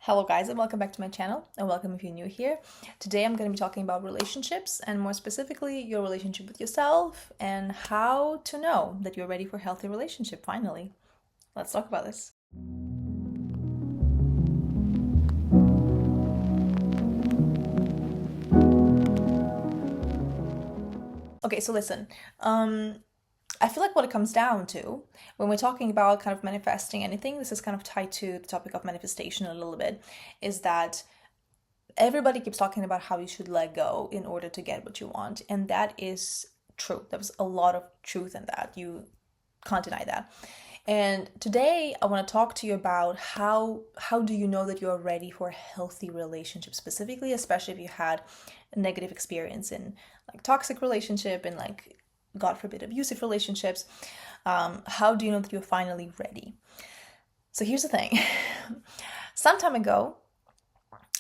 Hello guys, and welcome back to my channel, and welcome if you're new here. Today I'm going to be talking about relationships, and more specifically your relationship with yourself and how to know that you're ready for a healthy relationship finally. Let's talk about this. Okay, so listen. I feel like what it comes down to when we're talking about kind of manifesting anything, this is kind of tied to the topic of manifestation a little bit, is that everybody keeps talking about how you should let go in order to get what you want, and that is true. There's a lot of truth in that. You can't deny that. And today I want to talk to you about how do you know that you're ready for a healthy relationship, specifically, especially if you had a negative experience in like toxic relationship and like God forbid abusive relationships. How do you know that you're finally ready? So here's the thing. Some time ago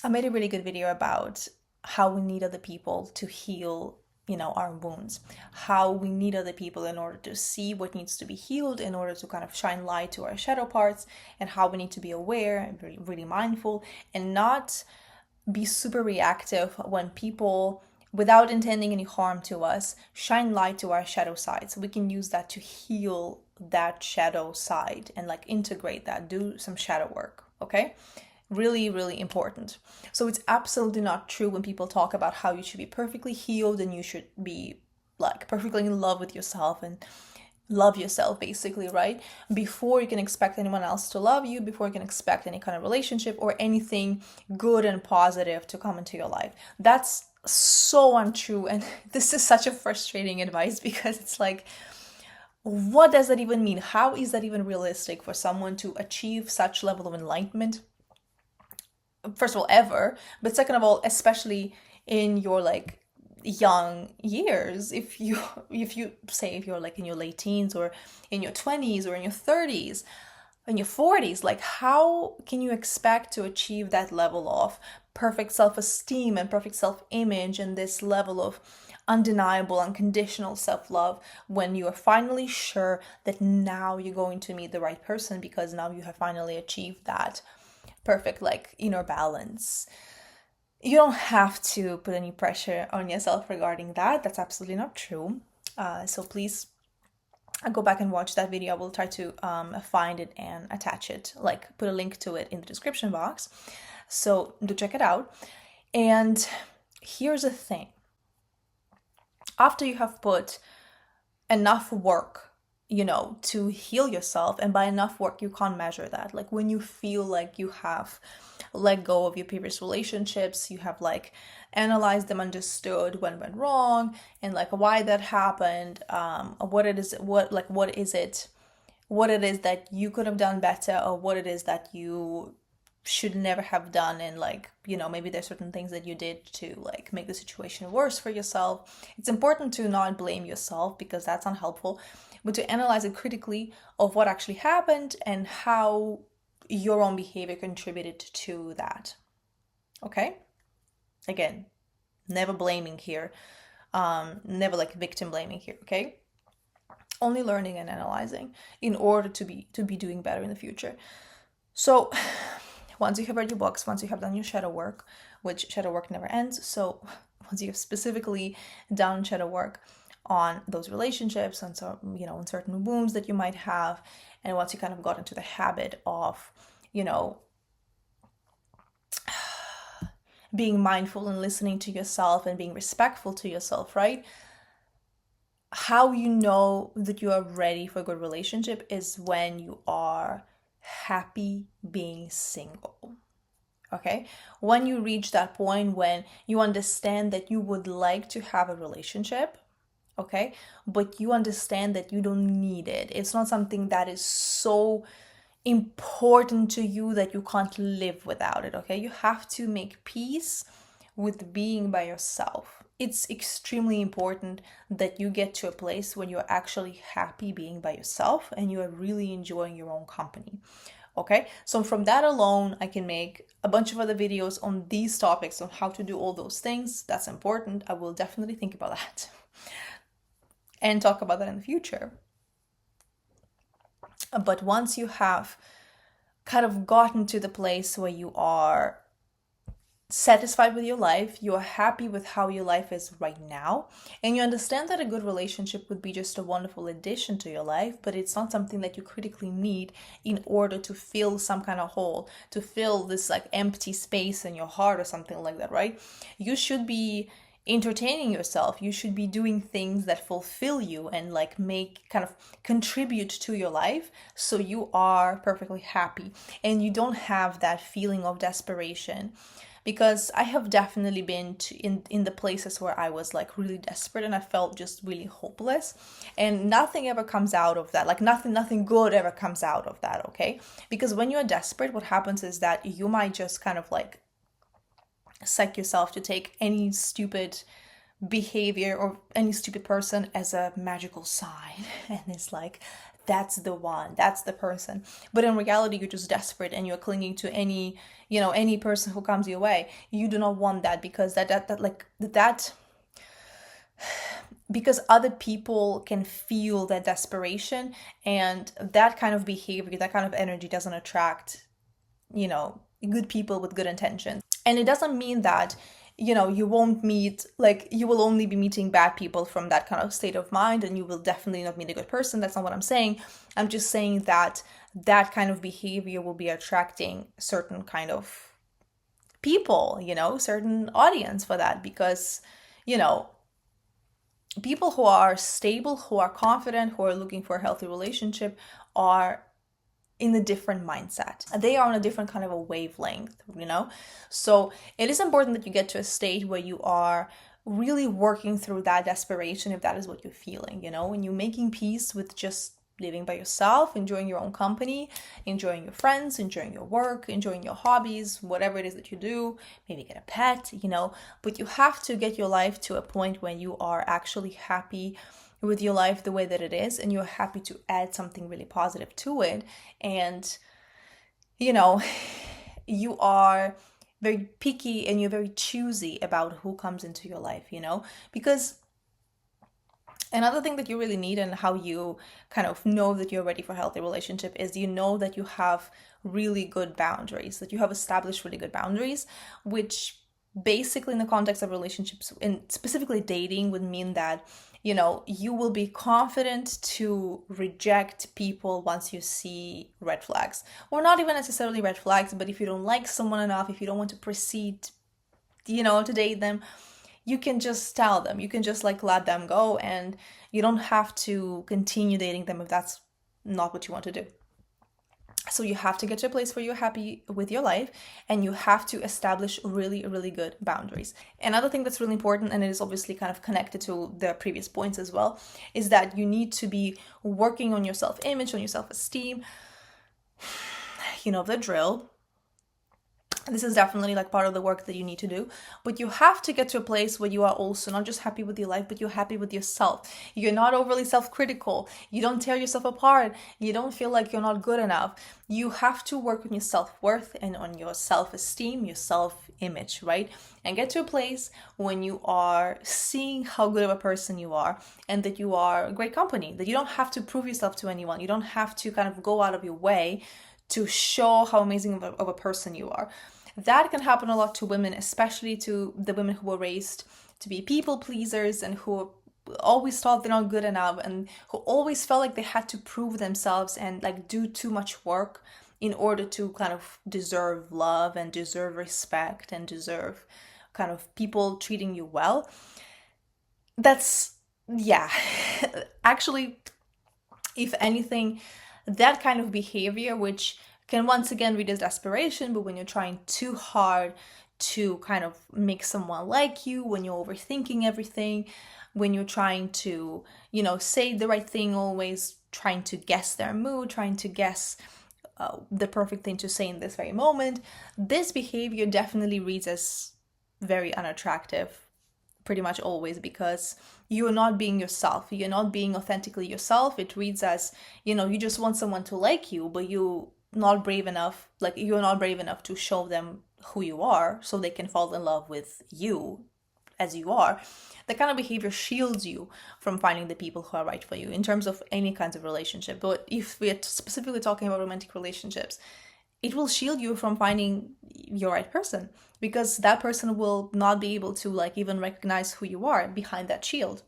I made a really good video about how we need other people to heal, our wounds, how we need other people in order to see what needs to be healed, in order to kind of shine light to our shadow parts, and how we need to be aware and really, really mindful and not be super reactive when people, without intending any harm to us, shine light to our shadow side. So we can use that to heal that shadow side and like integrate that, do some shadow work, okay? Really, really important. So it's absolutely not true when people talk about how you should be perfectly healed and you should be like perfectly in love with yourself and love yourself, basically, right? Before you can expect anyone else to love you, before you can expect any kind of relationship or anything good and positive to come into your life. That's so untrue. And this is such a frustrating advice because it's like, what does that even mean? How is that even realistic for someone to achieve such level of enlightenment? First of all, ever, but second of all, especially in your like young years, if you're like in your late teens or in your 20s or in your 30s, in your 40s, like how can you expect to achieve that level of perfect self-esteem and perfect self-image and this level of undeniable unconditional self-love when you are finally sure that now you're going to meet the right person because now you have finally achieved that perfect like inner balance? You don't have to put any pressure on yourself regarding that. That's absolutely not true. So please go back and watch that video. I will try to find it and attach it, like put a link to it in the description box. So do check it out. And here's the thing. After you have put enough work to heal yourself, and by enough work you can't measure that, like when you feel like you have let go of your previous relationships, you have like analyzed them, understood what went wrong and like why that happened, what it is, what it is that you could have done better, or what it is that you should never have done, and like maybe there's certain things that you did to like make the situation worse for yourself. It's important to not blame yourself because that's unhelpful, but to analyze it critically of what actually happened and how your own behavior contributed to that. Okay, again, never blaming here, never like victim blaming here. Okay, only learning and analyzing in order to be doing better in the future. So once you have read your books, once you have done your shadow work, which shadow work never ends, so once you have specifically done shadow work on those relationships and so on certain wounds that you might have, and once you kind of got into the habit of being mindful and listening to yourself and being respectful to yourself, right? How you know that you are ready for a good relationship is when you are happy being single. Okay, when you reach that point when you understand that you would like to have a relationship, okay, but you understand that you don't need it. It's not something that is so important to you that you can't live without it. Okay, you have to make peace with being by yourself. It's extremely important that you get to a place when you're actually happy being by yourself and you are really enjoying your own company. Okay, so from that alone, I can make a bunch of other videos on these topics on how to do all those things. That's important. I will definitely think about that and talk about that in the future. But once you have kind of gotten to the place where you are satisfied with your life, you are happy with how your life is right now, and you understand that a good relationship would be just a wonderful addition to your life, but it's not something that you critically need in order to fill some kind of hole, to fill this like empty space in your heart or something like that, right? You should be entertaining yourself. You should be doing things that fulfill you and like make kind of contribute to your life, so you are perfectly happy and you don't have that feeling of desperation. Because I have definitely been in the places where I was like really desperate and I felt just really hopeless, and nothing ever comes out of that. Like nothing good ever comes out of that, okay? Because when you're desperate, what happens is that you might just kind of like psych yourself to take any stupid behavior or any stupid person as a magical sign and it's like, that's the one, that's the person. But in reality, you're just desperate and you're clinging to any person who comes your way. You do not want that, because because other people can feel that desperation, and that kind of behavior, that kind of energy doesn't attract good people with good intentions. And it doesn't mean that you won't meet, like, you will only be meeting bad people from that kind of state of mind, and you will definitely not meet a good person. That's not what I'm saying. I'm just saying that that kind of behavior will be attracting certain kind of people, certain audience for that, because, people who are stable, who are confident, who are looking for a healthy relationship are in a different mindset. They are on a different kind of a wavelength, So it is important that you get to a state where you are really working through that desperation, if that is what you're feeling, when you're making peace with just living by yourself, enjoying your own company, enjoying your friends, enjoying your work, enjoying your hobbies, whatever it is that you do, maybe get a pet, but you have to get your life to a point when you are actually happy with your life the way that it is, and you're happy to add something really positive to it. And you are very picky and you're very choosy about who comes into your life, because another thing that you really need, and how you kind of know that you're ready for a healthy relationship, is that you have really good boundaries, that you have established really good boundaries, which basically in the context of relationships and specifically dating would mean that you will be confident to reject people once you see red flags, or not even necessarily red flags, but if you don't like someone enough, if you don't want to proceed, to date them, you can just tell them, you can just like let them go, and you don't have to continue dating them if that's not what you want to do. So you have to get to a place where you're happy with your life, and you have to establish really, really good boundaries. Another thing that's really important, and it is obviously kind of connected to the previous points as well, is that you need to be working on your self-image, on your self-esteem. The drill. This is definitely like part of the work that you need to do, but you have to get to a place where you are also not just happy with your life, but you're happy with yourself. You're not overly self-critical. You don't tear yourself apart. You don't feel like you're not good enough. You have to work on your self-worth and on your self-esteem, your self-image, right? And get to a place when you are seeing how good of a person you are, and that you are great company, that you don't have to prove yourself to anyone. You don't have to kind of go out of your way to show how amazing of a person you are. That can happen a lot to women, especially to the women who were raised to be people pleasers and who always thought they're not good enough, and who always felt like they had to prove themselves and like do too much work in order to kind of deserve love and deserve respect and deserve kind of people treating you well. Actually, if anything, that kind of behavior, which can once again read as desperation, but when you're trying too hard to kind of make someone like you, when you're overthinking everything, when you're trying to, say the right thing always, trying to guess their mood, trying to guess the perfect thing to say in this very moment, this behavior definitely reads as very unattractive pretty much always, because you're not being yourself. You're not being authentically yourself. It reads as, you just want someone to like you, but you're not brave enough to show them who you are so they can fall in love with you as you are. That kind of behavior shields you from finding the people who are right for you in terms of any kinds of relationship. But if we're specifically talking about romantic relationships, it will shield you from finding your right person, because that person will not be able to like even recognize who you are behind that shield,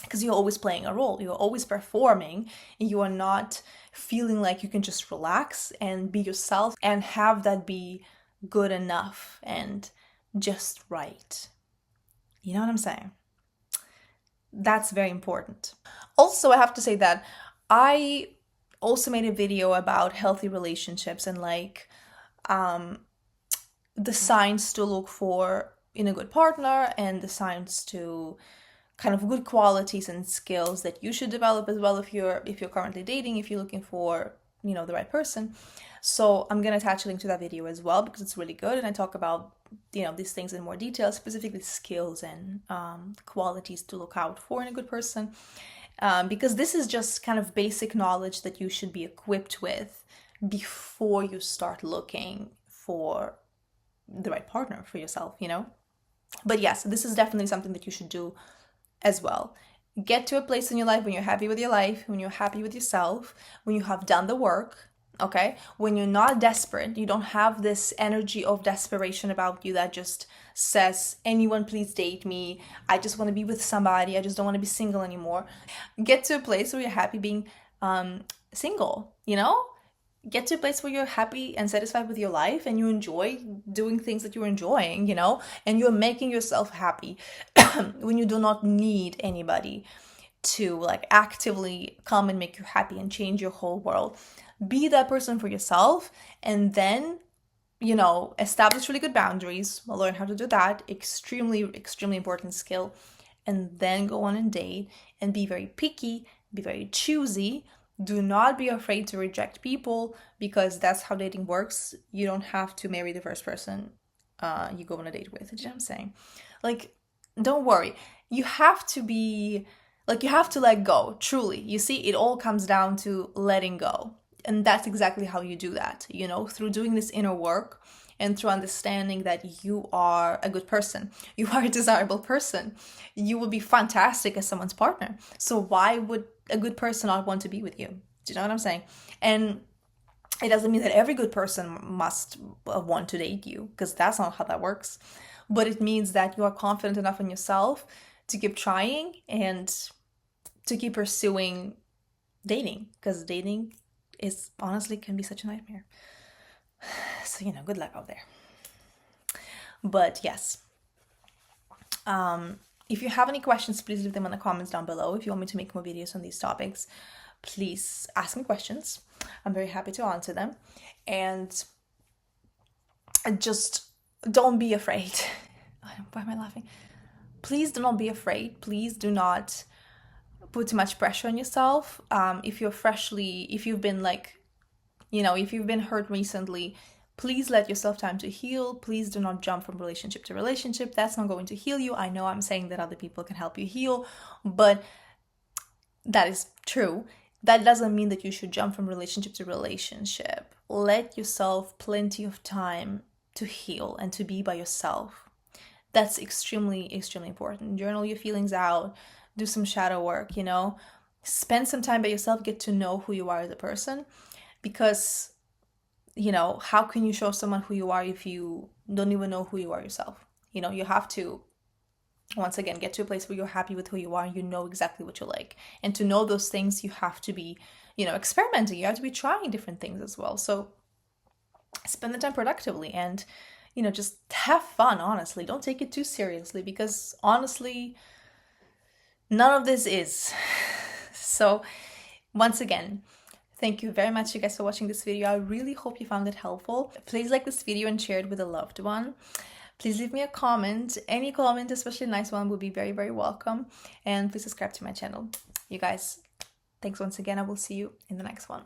because you're always playing a role, you're always performing, and you are not feeling like you can just relax and be yourself and have that be good enough and just right. You know what I'm saying? That's very important. Also, I have to say that I also made a video about healthy relationships and like the signs to look for in a good partner, and the signs to kind of good qualities and skills that you should develop as well if you're currently dating, if you're looking for, you know, the right person. So I'm gonna attach a link to that video as well, because it's really good, and I talk about, you know, these things in more detail, specifically skills and qualities to look out for in a good person, because this is just kind of basic knowledge that you should be equipped with before you start looking for the right partner for yourself, you know. But yes, this is definitely something that you should do as well. Get to a place in your life when you're happy with your life, when you're happy with yourself, when you have done the work, okay? When you're not desperate, you don't have this energy of desperation about you that just says, anyone please date me, I just want to be with somebody, I just don't want to be single anymore. Get to a place where you're happy being single, you know? Get to a place where you're happy and satisfied with your life, and you enjoy doing things that you're enjoying, you know, and you're making yourself happy when you do not need anybody to like actively come and make you happy and change your whole world. Be that person for yourself, and then, you know, establish really good boundaries. Learn how to do that. Extremely, extremely important skill. And then go on and date, and be very picky, be very choosy. Do not be afraid to reject people, because that's how dating works. You don't have to marry the first person you go on a date with. You know what I'm saying? Like, don't worry. You have to be, like, you have to let go, truly. You see, it all comes down to letting go. And that's exactly how you do that, you know, through doing this inner work and through understanding that you are a good person. You are a desirable person. You will be fantastic as someone's partner. So why would a good person not want to be with you? Do you know what I'm saying? And it doesn't mean that every good person must want to date you, because that's not how that works. But it means that you are confident enough in yourself to keep trying and to keep pursuing dating, because dating is honestly can be such a nightmare. So, you know, good luck out there. But yes, if you have any questions, please leave them in the comments down below. If you want me to make more videos on these topics, please ask me questions. I'm very happy to answer them. And just don't be afraid. Why am I laughing? Please do not be afraid. Please do not put too much pressure on yourself. If you've been like, you know, if you've been hurt recently, please let yourself time to heal. Please do not jump from relationship to relationship. That's not going to heal you. I know I'm saying that other people can help you heal, but that is true. That doesn't mean that you should jump from relationship to relationship. Let yourself plenty of time to heal and to be by yourself. That's extremely, extremely important. Journal your feelings out. Do some shadow work, you know. Spend some time by yourself. Get to know who you are as a person. Because, you know, how can you show someone who you are if you don't even know who you are yourself? You know, you have to, once again, get to a place where you're happy with who you are. You know exactly what you like. And to know those things, you have to be, you know, experimenting. You have to be trying different things as well. So spend the time productively and, you know, just have fun, honestly. Don't take it too seriously, because honestly, none of this is. So once again, thank you very much, you guys, for watching this video. I really hope you found it helpful. Please like this video and share it with a loved one. Please leave me a comment. Any comment, especially a nice one, would be very, very welcome. And please subscribe to my channel. You guys, thanks once again. I will see you in the next one.